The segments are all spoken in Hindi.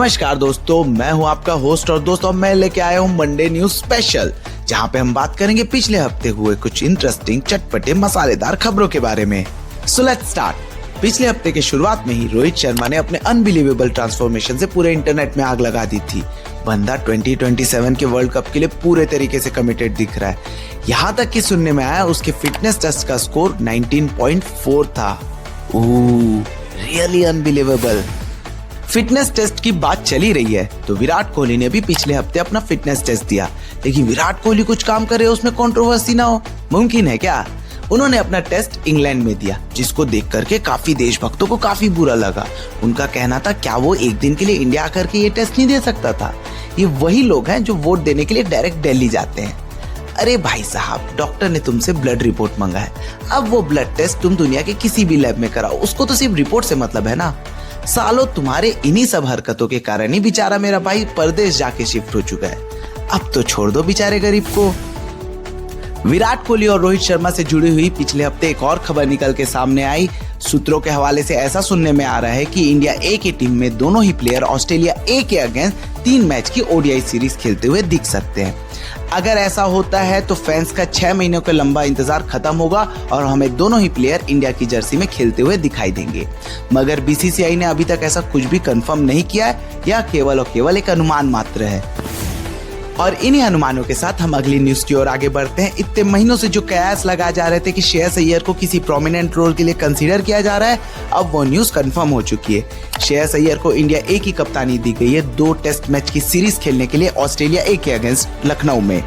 नमस्कार दोस्तों, मैं हूं आपका होस्ट और दोस्तों मैं लेके आया हूं मंडे न्यूज स्पेशल, जहां पे हम बात करेंगे पिछले हफ्ते हुए कुछ इंटरेस्टिंग चटपटे मसालेदार खबरों के बारे में। So let's start. पिछले हफ्ते के शुरुआत में ही रोहित शर्मा ने अपने अनबिलीवेबल ट्रांसफॉर्मेशन से पूरे इंटरनेट में आग लगा दी थी। बंदा 2027 के वर्ल्ड कप के लिए पूरे तरीके से कमिटेड दिख रहा है। यहाँ तक कि सुनने में आया उसके फिटनेस टेस्ट का स्कोर 19.4 था। Really unbelievable. फिटनेस टेस्ट की बात चली रही है तो विराट कोहली ने भी पिछले हफ्ते अपना फिटनेस टेस्ट दिया, लेकिन विराट कोहली कुछ काम करे उसमें कंट्रोवर्सी ना हो, मुमकिन है क्या? उन्होंने अपना टेस्ट इंग्लैंड में दिया, जिसको देख करके काफी देशभक्तों को काफी बुरा लगा। उनका कहना था क्या वो एक दिन के लिए इंडिया आकर के ये टेस्ट नहीं दे सकता था? ये वही लोग हैं जो वोट देने के लिए डायरेक्ट दिल्ली जाते हैं। अरे भाई साहब, डॉक्टर ने तुमसे ब्लड रिपोर्ट मांगा है, अब वो ब्लड टेस्ट तुम दुनिया के किसी भी लैब में कराओ, उसको तो सिर्फ रिपोर्ट से मतलब है ना। सालों तुम्हारे इन्हीं सब हरकतों के कारण ही बेचारा मेरा भाई परदेश जाके शिफ्ट हो चुका है। अब तो छोड़ दो बेचारे गरीब को। विराट कोहली और रोहित शर्मा से जुड़ी हुई पिछले हफ्ते एक और खबर निकल के सामने आई। सूत्रों के हवाले से ऐसा सुनने में आ रहा है कि इंडिया ए की टीम में दोनों ही प्लेयर ऑस्ट्रेलिया ए के अगेंस्ट 3 मैच की ओडीआई सीरीज खेलते हुए दिख सकते हैं। अगर ऐसा होता है तो फैंस का 6 महीनों का लंबा इंतजार खत्म होगा और हमें दोनों ही प्लेयर इंडिया की जर्सी में खेलते हुए दिखाई देंगे। मगर बीसीसीआई ने अभी तक ऐसा कुछ भी कंफर्म नहीं किया है, यह केवल और केवल एक अनुमान मात्र है। और इन्हीं अनुमानों के साथ हम अगली न्यूज की ओर आगे बढ़ते हैं। इतने महीनों से जो कयास लगाए जा रहे थे कि श्रेयस अय्यर को किसी प्रोमिनेंट रोल के लिए कंसीडर किया जा रहा है, अब वो न्यूज कंफर्म हो चुकी है। श्रेयस अय्यर को इंडिया ए की कप्तानी दी गई है 2 टेस्ट मैच की सीरीज खेलने के लिए ऑस्ट्रेलिया ए के अगेंस्ट लखनऊ में।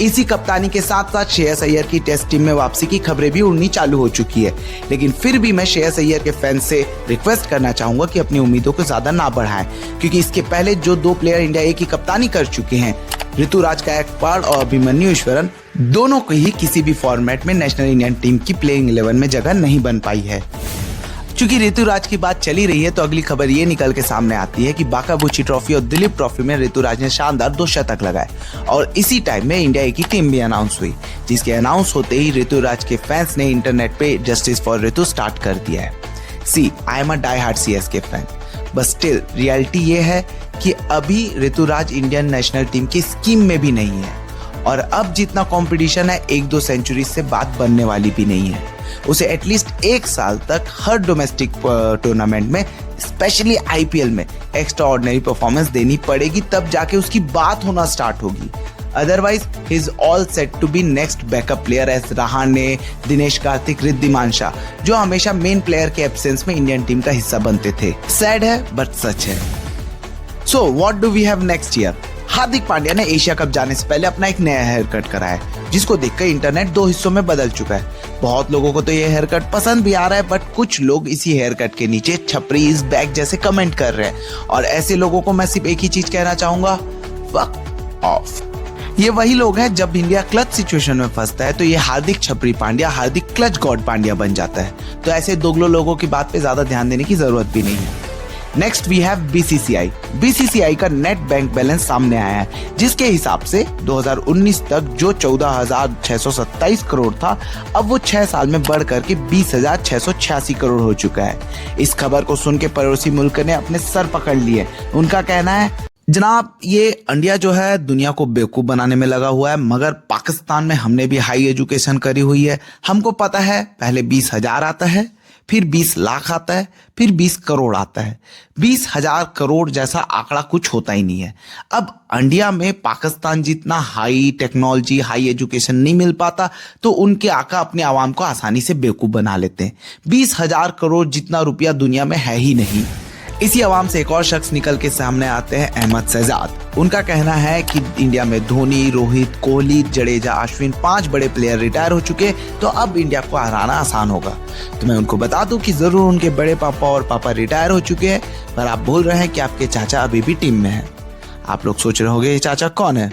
इसी कप्तानी के साथ साथ श्रेयस अय्यर की टेस्ट टीम में वापसी की खबरें भी उड़नी चालू हो चुकी है। लेकिन फिर भी मैं श्रेयस अय्यर के फैंस से रिक्वेस्ट करना चाहूंगा कि अपनी उम्मीदों को ज्यादा ना बढ़ाएं, क्योंकि इसके पहले जो 2 प्लेयर इंडिया ए की कप्तानी कर चुके हैं, ऋतुराज गायकवाड़ और अभिमन्यु ईश्वरन, दोनों को ही किसी भी फॉर्मेट में नेशनल इंडियन टीम की प्लेइंग 11 में जगह नहीं बन पाई है। चूंकि ऋतुराज की बात चली रही है तो अगली खबर ये निकल के सामने आती है कि बाकाबुची ट्रॉफी और दिलीप ट्रॉफी में ऋतुराज ने शानदार 2 शतक लगाए और इसी टाइम में इंडिया ए की टीम भी अनाउंस हुई, जिसके अनाउंस होते ही ऋतुराज के फैंस ने इंटरनेट पे जस्टिस फॉर ऋतु स्टार्ट कर दिया है। See I am a die hard CSK fan, but still reality ये है कि अभी ऋतुराज इंडियन नेशनल टीम की स्कीम में भी नहीं है और अब जितना कंपटीशन है 1-2 सेंचुरी से बात बनने वाली भी नहीं है। उसे एटलीस्ट 1 साल तक हर डोमेस्टिक टूर्नामेंट में, स्पेशली आईपीएल में एक्स्ट्रा ऑर्डिनरी परफॉर्मेंस देनी पड़ेगी, तब जाके उसकी बात होना स्टार्ट होगी। Otherwise he is all set to be next backup player as Rahane, Dinesh Karthik, Riddhiman Shah, जो हमेशा मेन प्लेयर के एब्सेंस में इंडियन टीम का हिस्सा बनते थे। सैड है बट सच है। So what do we have next year? Hardik Pandya ने एशिया कप जाने से पहले अपना एक नया हेयर कट कराया, जिसको देखकर इंटरनेट 2 हिस्सों में बदल चुका है। बहुत लोगों को तो ये हेयर कट पसंद भी आ रहा है, बट कुछ लोग इसी हेयर कट के नीचे छपरी इज बैक जैसे कमेंट कर रहे हैं और ऐसे लोगों को मैं सिर्फ एक ही चीज कहना चाहूंगा, फक ऑफ। ये वही लोग हैं जब इंडिया क्लच सिचुएशन में फंसता है तो ये हार्दिक छपरी पांड्या हार्दिक क्लच गॉड पांड्या बन जाता है। तो ऐसे दोगलो लोगों की बात पे ज्यादा ध्यान देने की जरूरत भी नहीं है। Next we have BCCI. BCCI का नेट बैंक बैलेंस सामने आया है, जिसके हिसाब से 2019 तक जो 14,627 करोड़ था, अब वो 6 साल में बढ़ करके 20,686 करोड़ हो चुका है। इस खबर को सुन के पड़ोसी मुल्क ने अपने सर पकड़ लिए। उनका कहना है, जनाब ये इंडिया जो है दुनिया को बेवकूफ बनाने में लगा हुआ है, मगर पाकिस्तान में हमने भी हाई एजुकेशन करी हुई है, हमको पता है पहले 20,000 आता है, फिर 20 लाख आता है, फिर 20 करोड़ आता है। 20,000 करोड़ जैसा आंकड़ा कुछ होता ही नहीं है। अब इंडिया में पाकिस्तान जितना हाई टेक्नोलॉजी, हाई एजुकेशन नहीं मिल पाता, तो उनके आका अपने आवाम को आसानी से बेवकूफ बना लेते हैं। 20,000 करोड़ जितना रुपया दुनिया में है ही नहीं। इसी आवाम से एक और शख्स निकल के सामने आते हैं, अहमद शहजाद। उनका कहना है कि इंडिया में धोनी, रोहित, कोहली, जडेजा, अश्विन 5 बड़े प्लेयर रिटायर हो चुके, तो अब इंडिया को हराना आसान होगा। तो मैं उनको बता दूं कि जरूर उनके बड़े पापा और पापा रिटायर हो चुके हैं, पर आप बोल रहे हैं कि आपके चाचा अभी भी टीम में हैं। आप लोग सोच रहे होंगे ये चाचा कौन है?